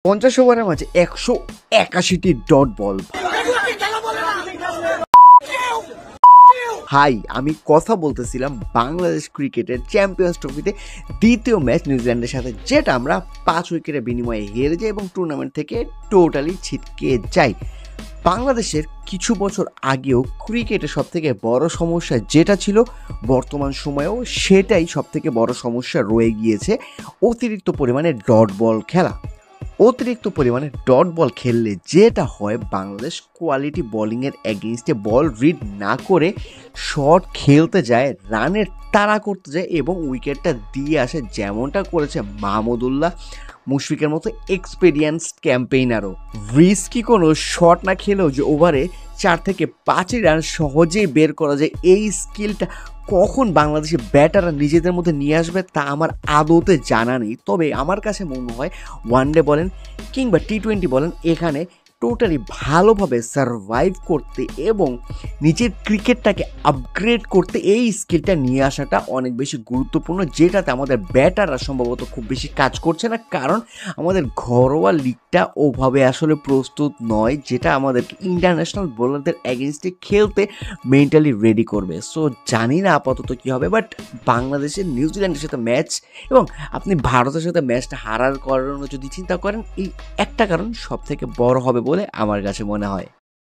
50 ওভারের মাঝে 181টি dot ball. High, আমি কথা বলতেছিলাম বাংলাদেশ ক্রিকেটের চ্যাম্পিয়ন্স ট্রফিতে দ্বিতীয় ম্যাচ নিউজিল্যান্ডের সাথে, যেটা আমরা 5 উইকেটের বিনিময়ে হেরে যাই এবং টুর্নামেন্ট থেকে টোটালি ছিটকে যাই। বাংলাদেশের কিছু বছর আগেও ক্রিকেটের সবথেকে বড় সমস্যা যেটা ছিল, বর্তমান সময়েও সেটাই সবথেকে বড় সমস্যা রয়ে গিয়েছে, অতিরিক্ত পরিমাণে ডট বল খেলা। অতিরিক্ত পরিমাণে ডট বল খেললে যেটা হয়, বাংলাদেশ কোয়ালিটি বোলিংয়ের এগেইনস্টে বল রিড না করে শট খেলতে যায়, রানের তাড়া করতে যায় এবং উইকেটটা দিয়ে আসে, যেমনটা করেছে মাহমুদুল্লাহ মুশফিকের মতো এক্সপেরিয়েন্সড ক্যাম্পেইনারও। রিস্কি কোনো শট না খেলেও যে ওভারে 4 থেকে 5 রান সহজেই বের করা যায়, এই স্কিলটা কখন বাংলাদেশের ব্যাটাররা নিজেদের মধ্যে নিয়ে আসবে তা আমার আদৌতে জানা নেই। তবে আমার কাছে মনে হয় ওয়ানডে বলেন কিংবা টি-20 বলেন, এখানে টোটালি ভালোভাবে সারভাইভ করতে এবং নিজের ক্রিকেটটাকে আপগ্রেড করতে এই স্কিলটা নিয়ে আসাটা অনেক বেশি গুরুত্বপূর্ণ, যেটাতে আমাদের ব্যাটাররা সম্ভবত খুব বেশি কাজ করছে না, কারণ আমাদের ঘরোয়া লিগটা ওভাবে আসলে প্রস্তুত নয়, যেটা আমাদেরকে ইন্টারন্যাশনাল বোলারদের এগেনস্টে খেলতে মেন্টালি রেডি করবে। সো জানি না আপাতত কী হবে, বাট বাংলাদেশের নিউজিল্যান্ডের সাথে ম্যাচ এবং আপনি ভারতের সাথে ম্যাচটা হারার কারণে যদি চিন্তা করেন, এই একটা কারণ সব থেকে বড় হবে বলে আমার কাছে মনে হয়।